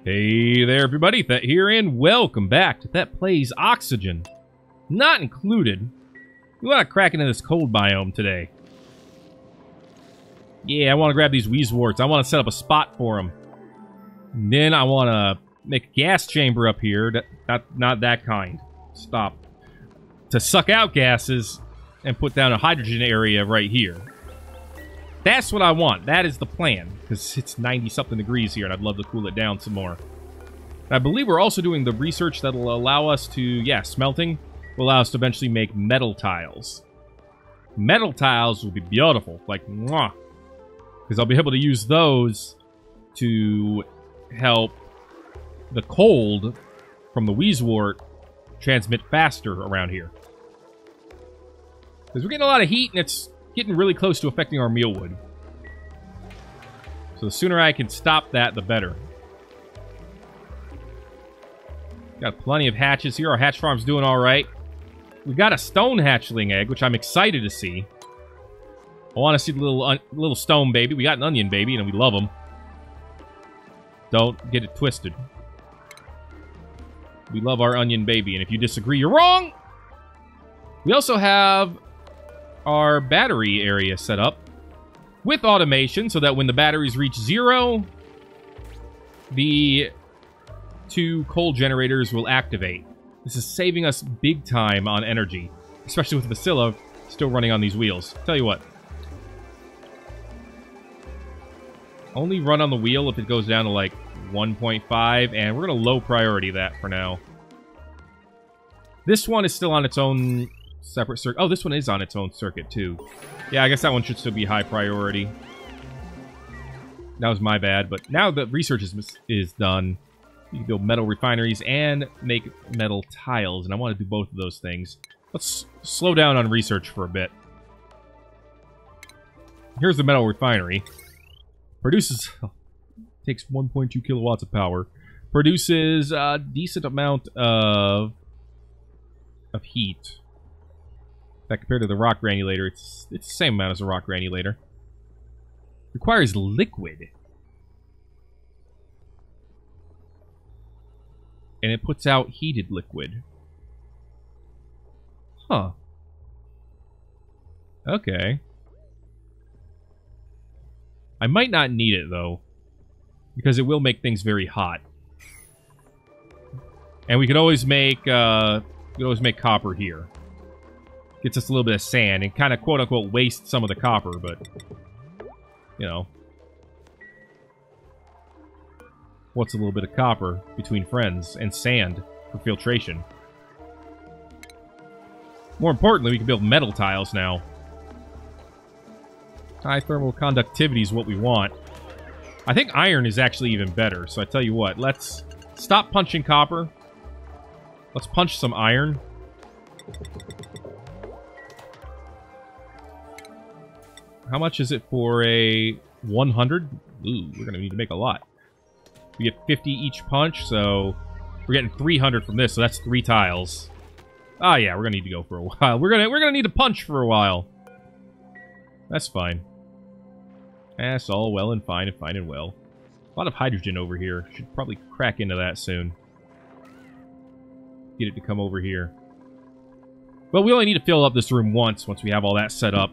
Hey there, everybody. Thet here, and welcome back to Thet Plays Oxygen. Not included. We want to crack into this cold biome today. Yeah, I want to grab these Weezeworts. I want to set up a spot for them. And then I want to make a gas chamber up here. Not that kind. Stop. To suck out gases and put down a hydrogen area right here. That's what I want. That is the plan. Because it's 90-something degrees here, and I'd love to cool it down some more. And I believe we're also doing the research that will allow us to... Yeah, smelting will allow us to eventually make metal tiles. Metal tiles will be beautiful. Like, mwah. Because I'll be able to use those to help the cold from the Weezewort transmit faster around here. Because we're getting a lot of heat, and it's getting really close to affecting our mealwood. So the sooner I can stop that, the better. Got plenty of hatches here. Our hatch farm's doing alright. We got a stone hatchling egg, which I'm excited to see. I want to see the little stone baby. We got an onion baby, and we love them. Don't get it twisted. We love our onion baby, and if you disagree, you're wrong! We also have our battery area set up with automation so that when the batteries reach 0, the 2 coal generators will activate. This is saving us big time on energy, especially with Vasilla still running on these wheels. Tell you what. Only run on the wheel if it goes down to like 1.5, and we're going to low priority that for now. This one is still on its own separate circuit. Oh, this one is on its own circuit, too. Yeah, I guess that one should still be high priority. That was my bad, but now the research is done. You can build metal refineries and make metal tiles, and I want to do both of those things. Let's slow down on research for a bit. Here's the metal refinery. Produces... takes 1.2 kilowatts of power. Produces a decent amount of heat. That compared to the rock granulator, it's the same amount as a rock granulator. Requires liquid. And it puts out heated liquid. Huh. Okay. I might not need it, though. Because it will make things very hot. And we could always make, copper here. Gets us a little bit of sand and kind of quote-unquote waste some of the copper, but, you know. What's a little bit of copper between friends and sand for filtration? More importantly, we can build metal tiles now. High thermal conductivity is what we want. I think iron is actually even better, so I tell you what, let's stop punching copper. Let's punch some iron. How much is it for a 100? Ooh, we're going to need to make a lot. We get 50 each punch, so we're getting 300 from this, so that's 3 tiles. Ah, yeah, we're going to need to go for a while. We're gonna need to punch for a while. That's fine. That's all well and fine and well. A lot of hydrogen over here. Should probably crack into that soon. Get it to come over here. But we only need to fill up this room once we have all that set up.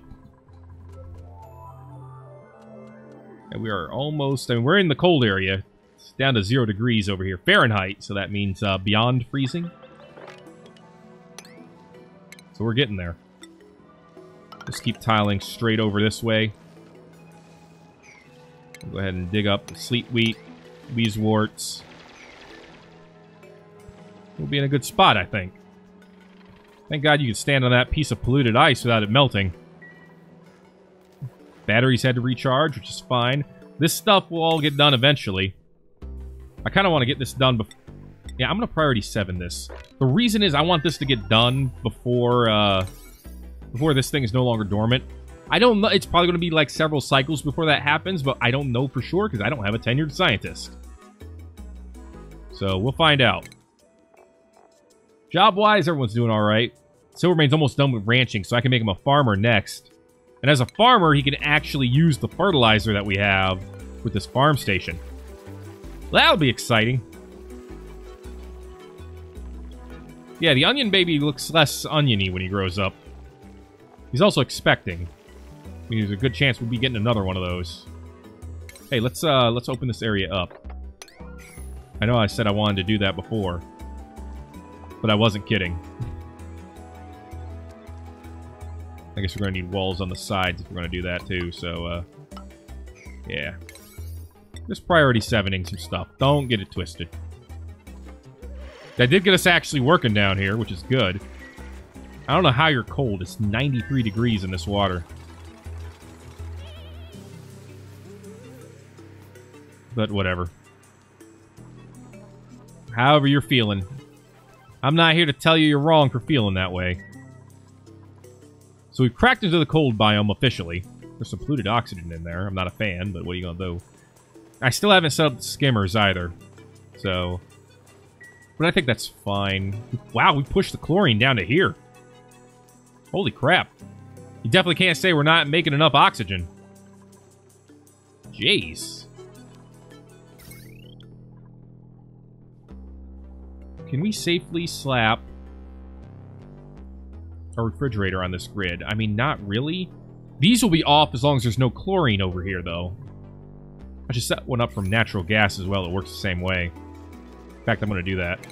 And we are almost... I mean, we're in the cold area. It's down to 0 degrees over here. Fahrenheit, so that means beyond freezing. So we're getting there. Just keep tiling straight over this way. We'll go ahead and dig up the sleet wheat, Weezeworts. We'll be in a good spot, I think. Thank God you can stand on that piece of polluted ice without it melting. Batteries had to recharge, which is fine. This stuff will all get done eventually. I kind of want to get this done before... Yeah, I'm going to priority 7 this. The reason is I want this to get done before this thing is no longer dormant. I don't know. It's probably going to be like several cycles before that happens, but I don't know for sure because I don't have a tenured scientist. So we'll find out. Job-wise, everyone's doing all right. Silvermane's almost done with ranching, so I can make him a farmer next. And as a farmer, he can actually use the fertilizer that we have with this farm station. That'll be exciting. Yeah, the onion baby looks less oniony when he grows up. He's also expecting. I mean, there's a good chance we'll be getting another one of those. Hey, let's open this area up. I know I said I wanted to do that before, but I wasn't kidding. I guess we're going to need walls on the sides if we're going to do that too, so, yeah. Just priority 7ing some stuff. Don't get it twisted. That did get us actually working down here, which is good. I don't know how you're cold. It's 93 degrees in this water. But whatever. However you're feeling. I'm not here to tell you you're wrong for feeling that way. So we've cracked into the cold biome officially. There's some polluted oxygen in there. I'm not a fan, but what are you going to do? I still haven't set up the skimmers either. So... But I think that's fine. Wow, we pushed the chlorine down to here. Holy crap. You definitely can't say we're not making enough oxygen. Jeez. Can we safely slap a refrigerator on this grid? I mean, not really. These will be off as long as there's no chlorine over here, though. I should set one up from natural gas as well. It works the same way. In fact, I'm going to do that.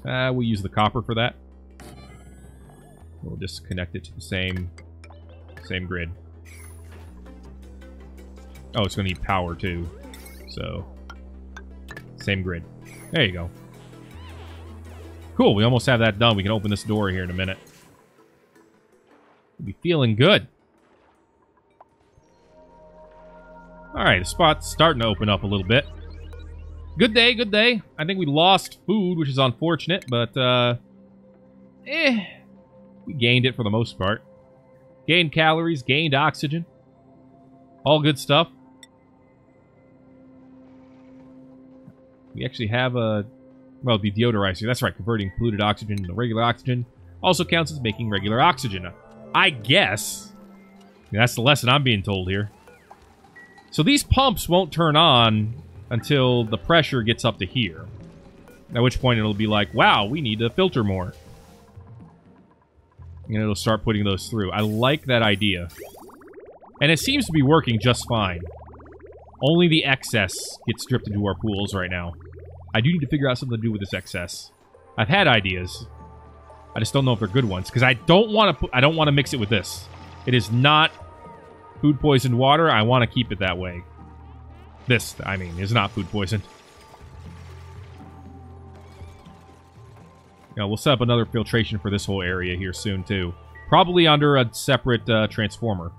We'll use the copper for that. We'll just connect it to the same grid. Oh, it's going to need power, too. So, same grid. There you go. Cool, we almost have that done. We can open this door here in a minute. We'll be feeling good. Alright, the spot's starting to open up a little bit. Good day, good day. I think we lost food, which is unfortunate, but, we gained it for the most part. Gained calories, gained oxygen. All good stuff. We actually have a... Well, the deodorizer. That's right, converting polluted oxygen into regular oxygen also counts as making regular oxygen. I guess. That's the lesson I'm being told here. So these pumps won't turn on until the pressure gets up to here. At which point it'll be like, wow, we need to filter more. And it'll start putting those through. I like that idea. And it seems to be working just fine. Only the excess gets dripped into our pools right now. I do need to figure out something to do with this excess. I've had ideas. I just don't know if they're good ones. Because I don't want to mix it with this. It is not food poisoned water. I want to keep it that way. This, I mean, is not food poisoned. You know, we'll set up another filtration for this whole area here soon, too. Probably under a separate transformer.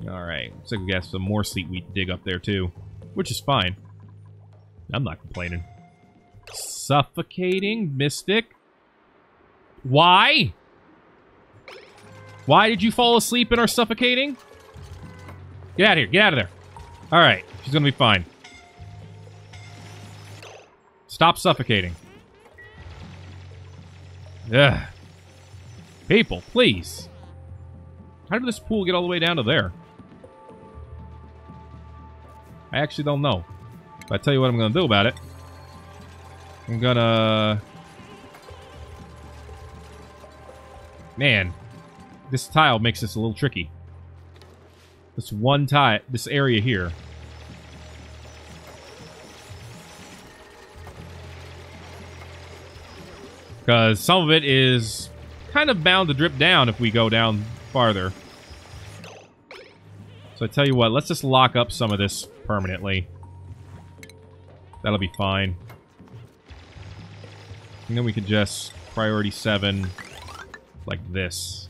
Alright, looks like we got some more sleet wheat to dig up there, too. Which is fine. I'm not complaining. Suffocating Mystic? Why? Why did you fall asleep and are suffocating? Get out of here. Get out of there. Alright, she's gonna be fine. Stop suffocating. Ugh. People, please. How did this pool get all the way down to there? I actually don't know. But I tell you what I'm gonna do about it. I'm gonna... Man. This tile makes this a little tricky. This one tile, this area here. Because some of it is kind of bound to drip down if we go down farther. So I tell you what, let's just lock up some of this permanently. That'll be fine. And then we could just priority 7 like this.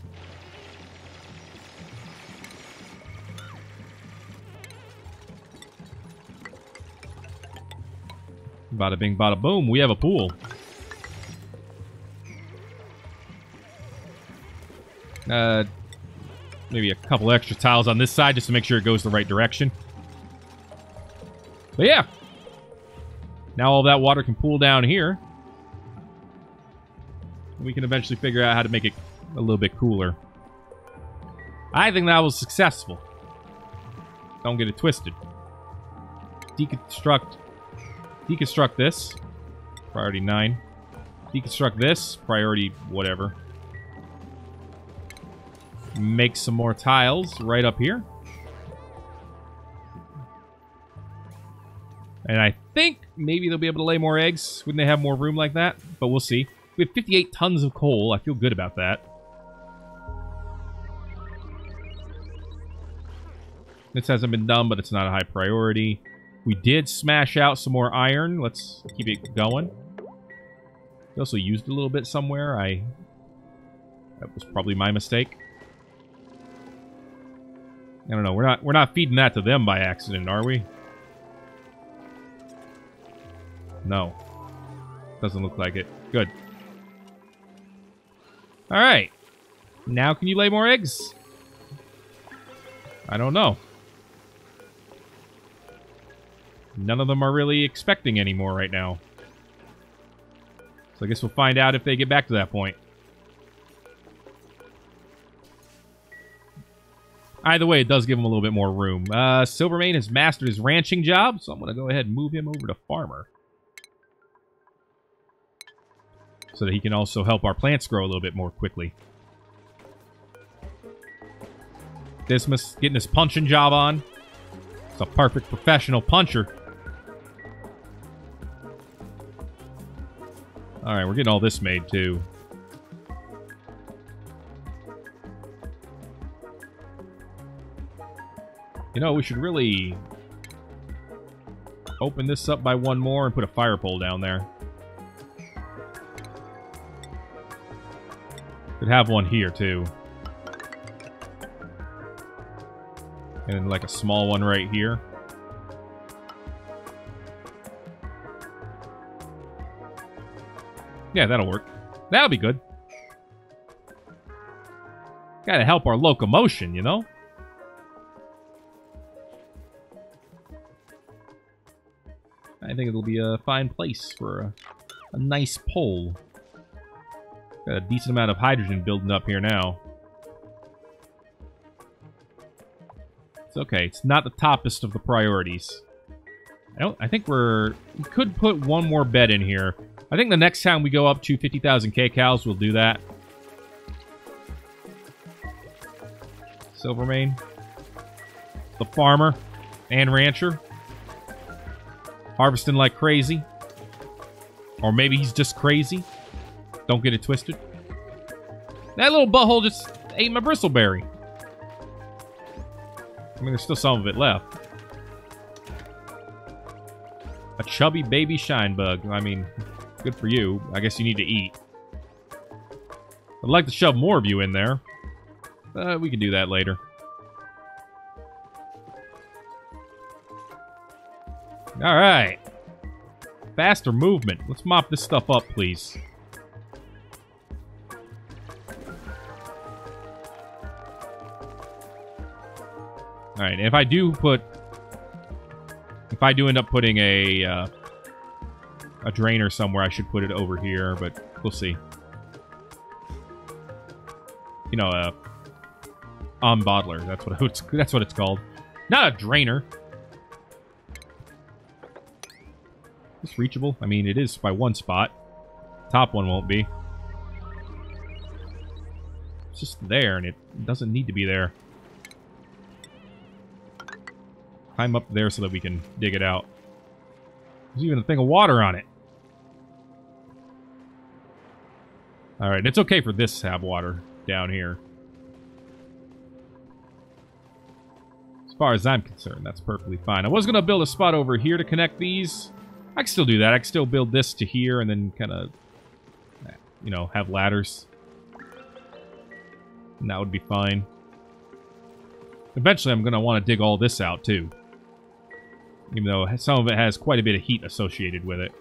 Bada bing, bada boom, we have a pool. Maybe a couple extra tiles on this side just to make sure it goes the right direction. But yeah. Now all that water can pool down here. We can eventually figure out how to make it a little bit cooler. I think that was successful. Don't get it twisted. Deconstruct this. Priority 9. Deconstruct this. Priority whatever. Make some more tiles right up here. And I think maybe they'll be able to lay more eggs when they have more room like that. But we'll see. We have 58 tons of coal. I feel good about that. This hasn't been done, but it's not a high priority. We did smash out some more iron. Let's keep it going. We also used a little bit somewhere. That was probably my mistake. I don't know. We're not feeding that to them by accident, are we? No. Doesn't look like it. Good. Alright. Now can you lay more eggs? I don't know. None of them are really expecting any more right now. So I guess we'll find out if they get back to that point. Either way, it does give him a little bit more room. Silvermane has mastered his ranching job, so I'm going to go ahead and move him over to farmer. So that he can also help our plants grow a little bit more quickly. Dismas getting his punching job on. It's a perfect professional puncher. Alright, we're getting all this made too. You know, we should really open this up by one more and put a fire pole down there. Could have one here, too. And like a small one right here. Yeah, that'll work. That'll be good. Gotta help our locomotion, you know? I think it'll be a fine place for a nice pole. Got a decent amount of hydrogen building up here now. It's okay. It's not the toppest of the priorities. I think we could put one more bed in here. I think the next time we go up to 50,000 kcals, we'll do that. Silvermane. The farmer and rancher. Harvesting like crazy. Or maybe he's just crazy. Don't get it twisted. That little butthole just ate my bristleberry. I mean, there's still some of it left. A chubby baby shine bug. I mean, good for you. I guess you need to eat. I'd like to shove more of you in there. We can do that later. Alright. Faster movement. Let's mop this stuff up, please. Alright, if I do end up putting a drainer somewhere, I should put it over here, but we'll see. You know, bottler. That's what it's called. Not a drainer. It's reachable. I mean, it is by one spot. Top one won't be. It's just there, and it doesn't need to be there. Climb up there so that we can dig it out. There's even a thing of water on it. Alright, it's okay for this to have water down here. As far as I'm concerned, that's perfectly fine. I was going to build a spot over here to connect these. I can still do that. I can still build this to here and then kind of, you know, have ladders. And that would be fine. Eventually, I'm going to want to dig all this out, too. Even though some of it has quite a bit of heat associated with it.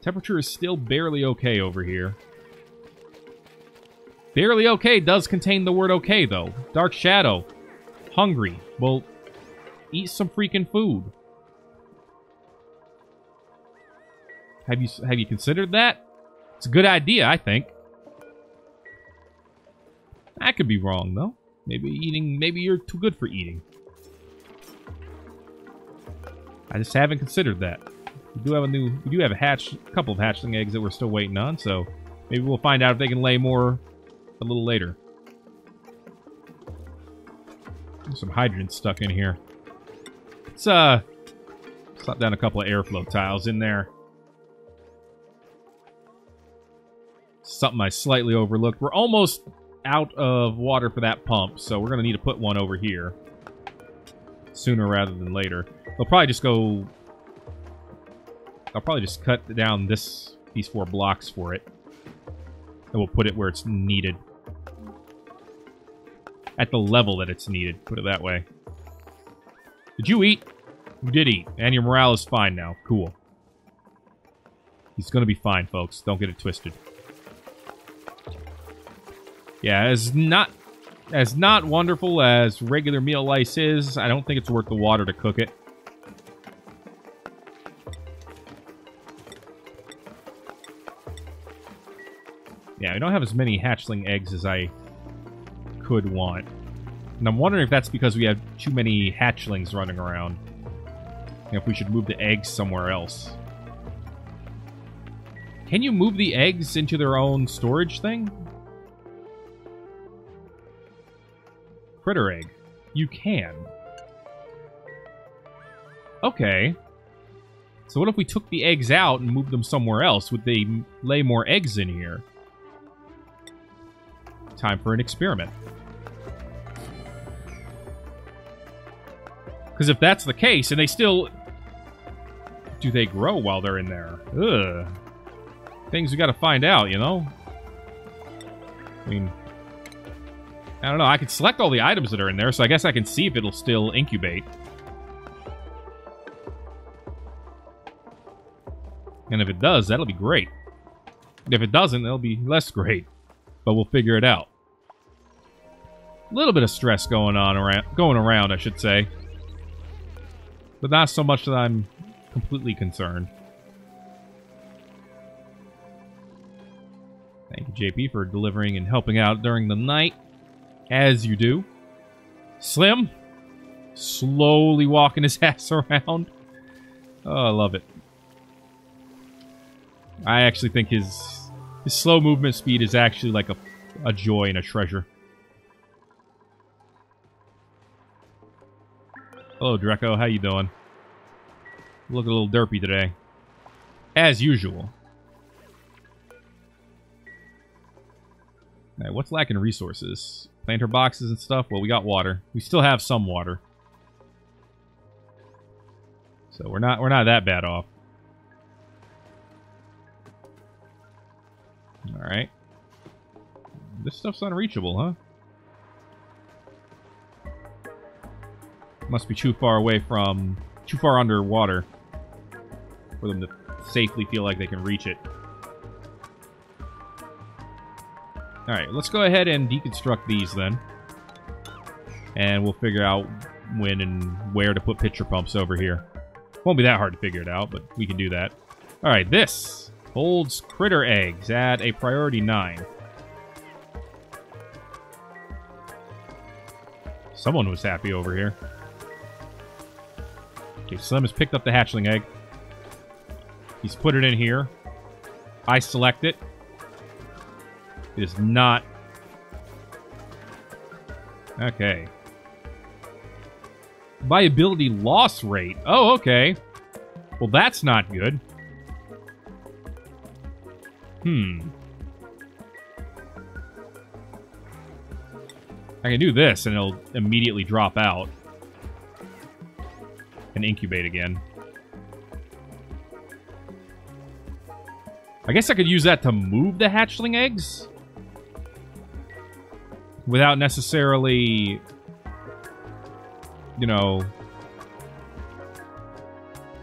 Temperature is still barely okay over here. Barely okay does contain the word okay, though. Dark Shadow. Hungry. Well, eat some freaking food. Have you considered that? It's a good idea, I think. I could be wrong, though. Maybe you're too good for eating. I just haven't considered that. We do have a couple of hatchling eggs that we're still waiting on, so maybe we'll find out if they can lay more a little later. There's some hydrogen stuck in here. Let's slap down a couple of airflow tiles in there. Something I slightly overlooked. We're almost out of water for that pump, so we're going to need to put one over here. Sooner rather than later. I'll probably just cut down these 4 blocks for it. And we'll put it where it's needed. At the level that it's needed, put it that way. Did you eat? You did eat. And your morale is fine now. Cool. He's gonna be fine, folks. Don't get it twisted. Yeah, as not wonderful as regular meal lice is, I don't think it's worth the water to cook it. Yeah, we don't have as many hatchling eggs as I could want. And I'm wondering if that's because we have too many hatchlings running around. And if we should move the eggs somewhere else. Can you move the eggs into their own storage thing? Critter egg. You can. Okay. So what if we took the eggs out and moved them somewhere else? Would they lay more eggs in here? Time for an experiment. Because if that's the case, and they still... Do they grow while they're in there? Ugh. Things we gotta find out, you know? I mean... I don't know, I could select all the items that are in there, so I guess I can see if it'll still incubate. And if it does, that'll be great. If it doesn't, that'll be less great. But we'll figure it out. A little bit of stress going around, I should say. But not so much that I'm completely concerned. Thank you, JP, for delivering and helping out during the night. As you do. Slim, slowly walking his ass around. Oh, I love it. I actually think his slow movement speed is actually like a joy and a treasure. Hello, Dreco. How you doing? Look a little derpy today. As usual. Alright, what's lacking resources? Planter boxes and stuff? Well, we got water. We still have some water. So we're not that bad off. Alright. This stuff's unreachable, huh? Must be too far away from... too far underwater for them to safely feel like they can reach it. Alright, let's go ahead and deconstruct these then. And we'll figure out when and where to put pitcher pumps over here. Won't be that hard to figure it out, but we can do that. Alright, this holds critter eggs at a priority 9. Someone was happy over here. Okay, Slim has picked up the hatchling egg. He's put it in here. I select it. It is not... Okay. Viability loss rate. Oh, okay. Well, that's not good. I can do this, and it'll immediately drop out. And incubate again. I guess I could use that to move the hatchling eggs? Without necessarily... you know...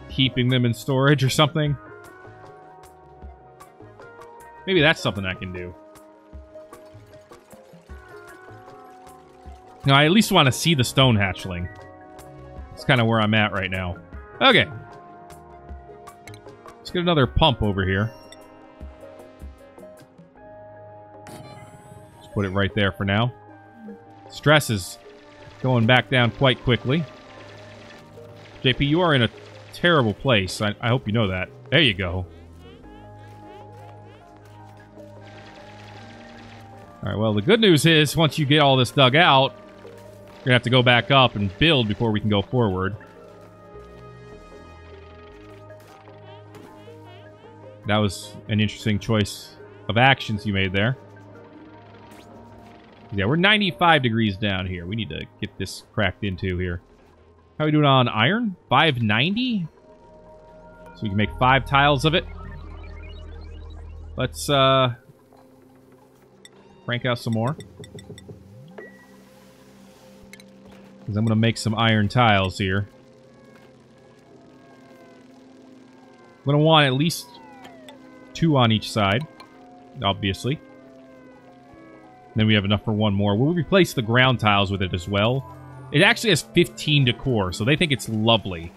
keeping them in storage or something. Maybe that's something I can do. No, I at least want to see the stone hatchling. That's kind of where I'm at right now. Okay. Let's get another pump over here. Just put it right there for now. Stress is going back down quite quickly. JP, you are in a terrible place. I hope you know that. There you go. Alright, well, the good news is, once you get all this dug out, you're going to have to go back up and build before we can go forward. That was an interesting choice of actions you made there. Yeah, we're 95 degrees down here. We need to get this cracked into here. How are we doing on iron? 590? So we can make 5 tiles of it. Let's, crank out some more. Because I'm going to make some iron tiles here. I'm going to want at least 2 on each side, obviously. Then we have enough for 1 more. We'll replace the ground tiles with it as well. It actually has 15 decor, so they think it's lovely.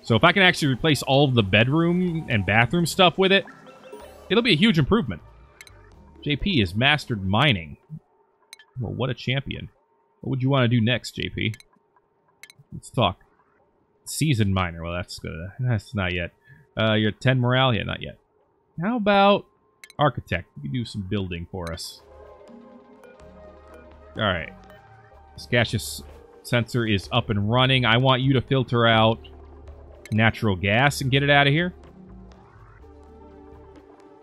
So if I can actually replace all of the bedroom and bathroom stuff with it, it'll be a huge improvement. JP has mastered mining. Well, what a champion. What would you want to do next, JP? Let's talk. Seasoned miner. Well, that's good. That's not yet. You're at 10 morale? Yeah, not yet. How about architect? You can do some building for us. Alright. This gaseous sensor is up and running. I want you to filter out natural gas and get it out of here.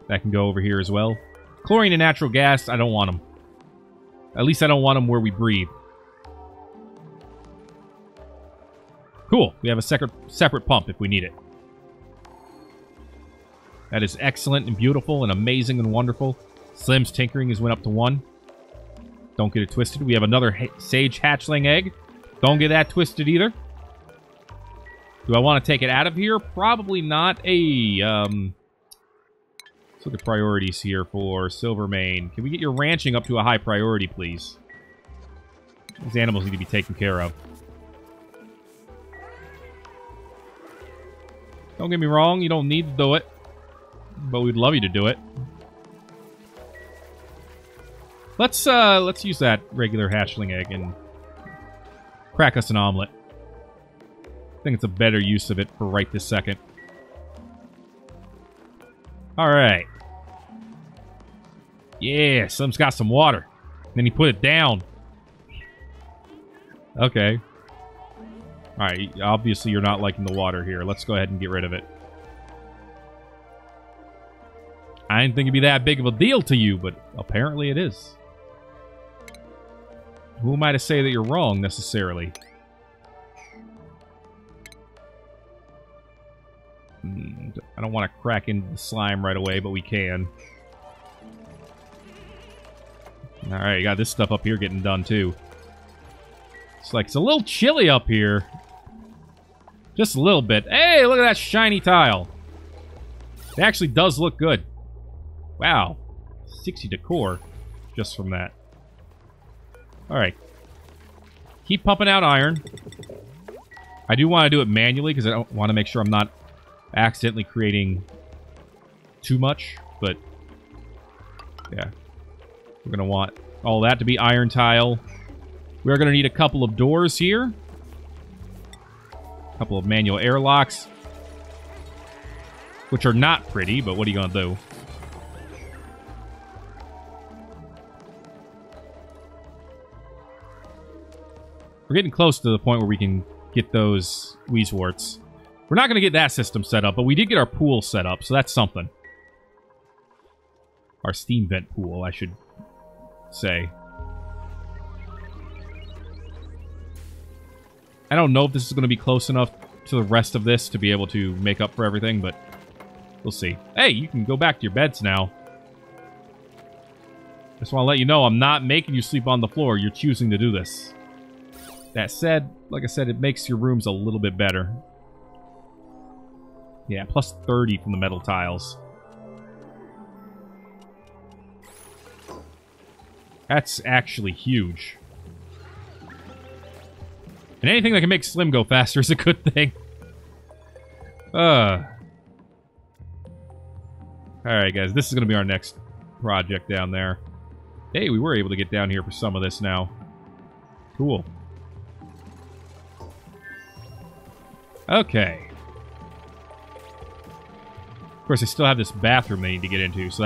That can go over here as well. Chlorine and natural gas, I don't want them. At least I don't want them where we breathe. Cool. We have a separate pump if we need it. That is excellent and beautiful and amazing and wonderful. Slim's tinkering has went up to 1. Don't get it twisted. We have another sage hatchling egg. Don't get that twisted either. Do I want to take it out of here? Probably not. Let's look at priorities here for Silvermane. Can we get your ranching up to a high priority, please? These animals need to be taken care of. Don't get me wrong, you don't need to do it. But we'd love you to do it. Let's use that regular hatchling egg and crack us an omelet. I think it's a better use of it for right this second. Alright. Yeah, Slim's got some water. Then he put it down. Okay. Alright, obviously you're not liking the water here. Let's go ahead and get rid of it. I didn't think it'd be that big of a deal to you, but apparently it is. Who am I to say that you're wrong, necessarily? I don't want to crack into the slime right away, but we can. Alright, you got this stuff up here getting done, too. It's like, it's a little chilly up here. Just a little bit. Hey, look at that shiny tile. It actually does look good. Wow. 60 decor just from that. Alright. Keep pumping out iron. I do want to do it manually because I don't want to make sure I'm not accidentally creating too much, but yeah. We're going to want all that to be iron tile. We're going to need a couple of doors here. A couple of manual airlocks. Which are not pretty, but what are you going to do? We're getting close to the point where we can get those Weezeworts. We're not going to get that system set up, but we did get our pool set up, so that's something. Our steam vent pool, I should say. I don't know if this is going to be close enough to the rest of this to be able to make up for everything, but we'll see. Hey, you can go back to your beds now. Just want to let you know I'm not making you sleep on the floor. You're choosing to do this. That said, like I said, it makes your rooms a little bit better. Yeah, plus 30 from the metal tiles. That's actually huge. And anything that can make Slim go faster is a good thing. Alright, guys. This is going to be our next project down there. Hey, we were able to get down here for some of this now. Cool. Okay. Of course, I still have this bathroom they need to get into, so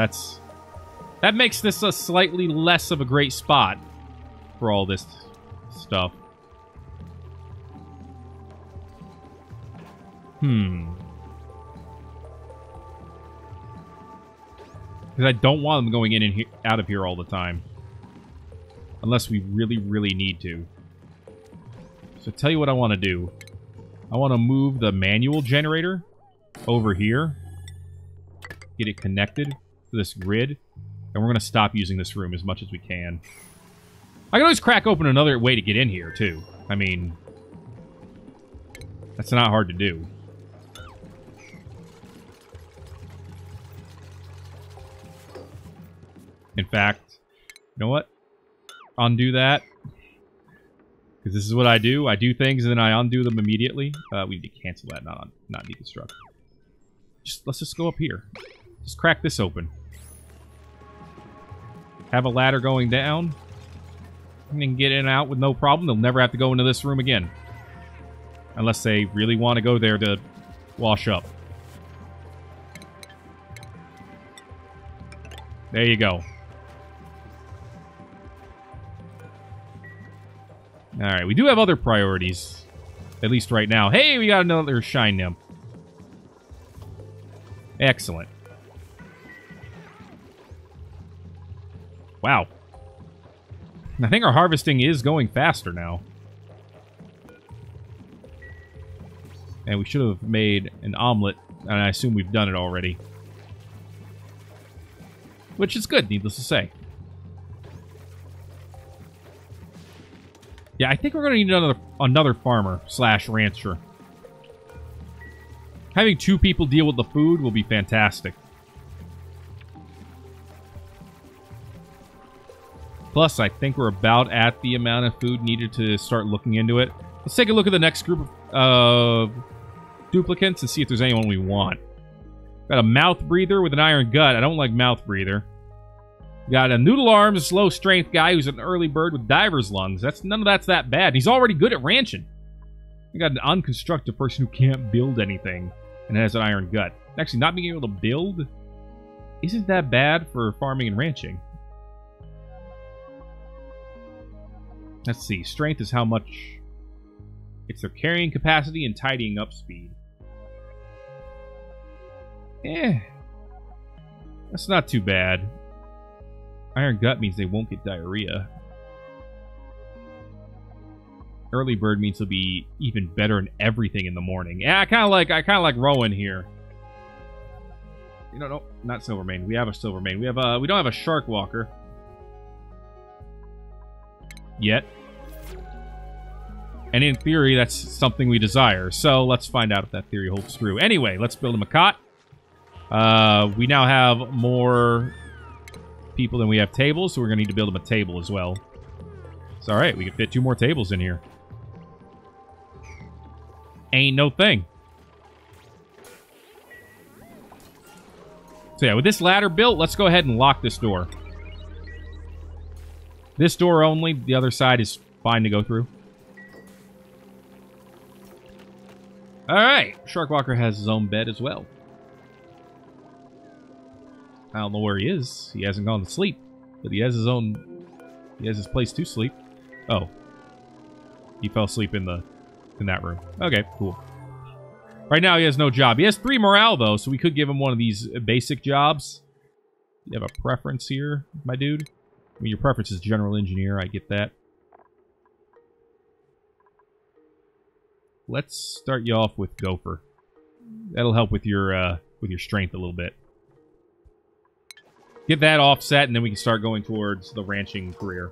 that makes this a slightly less of a great spot for all this stuff. Because I don't want them going in and out of here all the time. Unless we really, really need to. So tell you what I want to do. I want to move the manual generator over here. Get it connected to this grid. And we're going to stop using this room as much as we can. I can always crack open another way to get in here, too. I mean, that's not hard to do. In fact, you know what? Undo that. Because this is what I do. I do things and then I undo them immediately. We need to cancel that, not deconstruct. Let's just go up here. Just crack this open. Have a ladder going down. And then get in and out with no problem. They'll never have to go into this room again. Unless they really want to go there to wash up. There you go. Alright, we do have other priorities. At least right now. Hey, we got another shine nymph. Excellent. Wow. I think our harvesting is going faster now. And we should have made an omelet, and I assume we've done it already. Which is good, needless to say. Yeah, I think we're going to need another farmer / rancher. Having 2 people deal with the food will be fantastic. Plus, I think we're about at the amount of food needed to start looking into it. Let's take a look at the next group of duplicates and see if there's anyone we want. Got a mouth breather with an iron gut. I don't like mouth breather. Got a noodle arms, a slow strength guy who's an early bird with diver's lungs. None of that's that bad. He's already good at ranching. We got an unconstructed person who can't build anything and has an iron gut. Actually, not being able to build isn't that bad for farming and ranching. Let's see. Strength is how much... It's their carrying capacity and tidying up speed. That's not too bad. Iron gut means they won't get diarrhea. Early bird means he'll be even better in everything in the morning. Yeah, I kind of like Rowan here. You know, no, not Silvermane. We have a Silvermane. We don't have a Shark Walker yet. And in theory, that's something we desire. So let's find out if that theory holds true. Anyway, let's build him a cot. We now have more people than we have tables, so we're going to need to build him a table as well. It's alright, we can fit 2 more tables in here. Ain't no thing. So yeah, with this ladder built, let's go ahead and lock this door. This door only, the other side is fine to go through. Alright, Sharkwalker has his own bed as well. I don't know where he is. He hasn't gone to sleep. But he has his own... He has his place to sleep. Oh. He fell asleep in that room. Okay, cool. Right now he has no job. He has 3 morale, though, so we could give him one of these basic jobs. You have a preference here, my dude? I mean, your preference is general engineer. I get that. Let's start you off with Gopher. That'll help with your strength a little bit. Get that offset, and then we can start going towards the ranching career.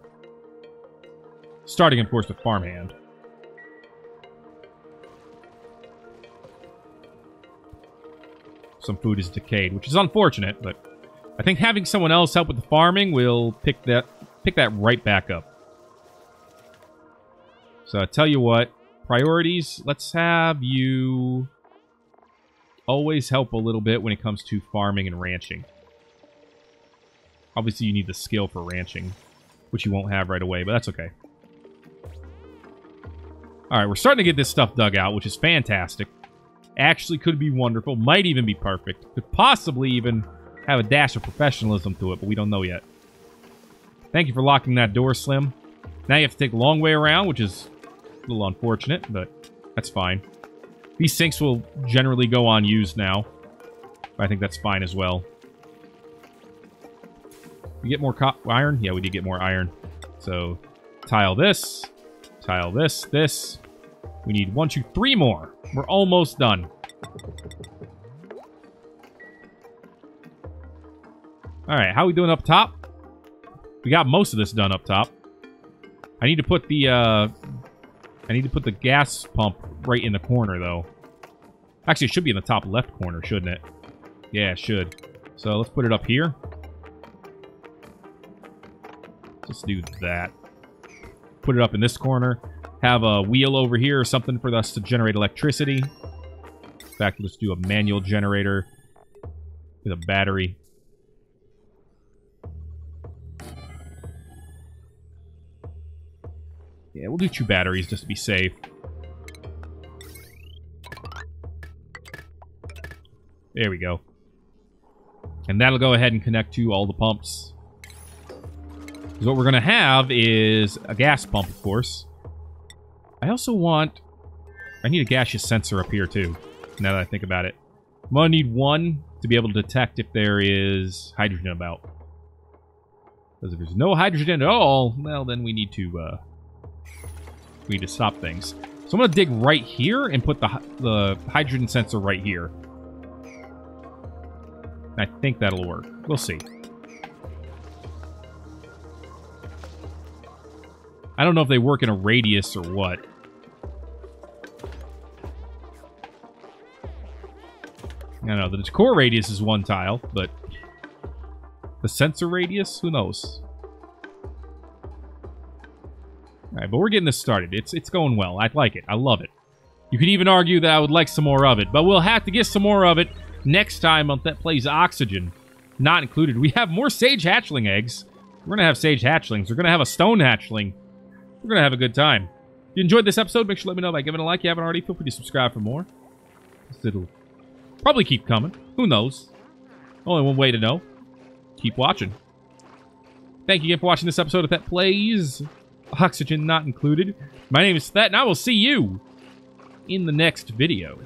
Starting, of course, with farmhand. Some food is decayed, which is unfortunate, but I think having someone else help with the farming will pick that right back up. So I tell you what, priorities, let's have you always help a little bit when it comes to farming and ranching. Obviously, you need the skill for ranching, which you won't have right away, but that's okay. Alright, we're starting to get this stuff dug out, which is fantastic. Actually could be wonderful. Might even be perfect. Could possibly even have a dash of professionalism to it, but we don't know yet. Thank you for locking that door, Slim. Now you have to take a long way around, which is a little unfortunate, but that's fine. These sinks will generally go unused now. But I think that's fine as well. We get more iron? Yeah, we did get more iron. So, tile this. Tile this. This. We need 1, 2, 3 more. We're almost done. Alright, how are we doing up top? We got most of this done up top. I need to put the, gas pump right in the corner, though. Actually, it should be in the top left corner, shouldn't it? Yeah, it should. So, let's put it up here. Let's do that. Put it up in this corner. Have a wheel over here or something for us to generate electricity. In fact, let's do a manual generator with a battery. Yeah, we'll do 2 batteries just to be safe. There we go. And that'll go ahead and connect to all the pumps. Because what we're going to have is a gas pump, of course. I also want... I need a gaseous sensor up here, too. Now that I think about it. I'm going to need 1 to be able to detect if there is hydrogen about. Because if there's no hydrogen at all, well, then we need to stop things. So I'm going to dig right here and put the hydrogen sensor right here. I think that'll work. We'll see. I don't know if they work in a radius or what. I don't know. The core radius is 1 tile, but the sensor radius? Who knows? Alright, but we're getting this started. It's going well. I like it. I love it. You could even argue that I would like some more of it, but we'll have to get some more of it next time on Thet Plays Oxygen. Not included. We have more sage hatchling eggs. We're going to have sage hatchlings. We're going to have a stone hatchling. We're going to have a good time. If you enjoyed this episode, make sure to let me know by giving it a like. If you haven't already, feel free to subscribe for more. It'll probably keep coming. Who knows? Only one way to know. Keep watching. Thank you again for watching this episode of Thet Plays Oxygen Not Included. My name is Thet, and I will see you in the next video.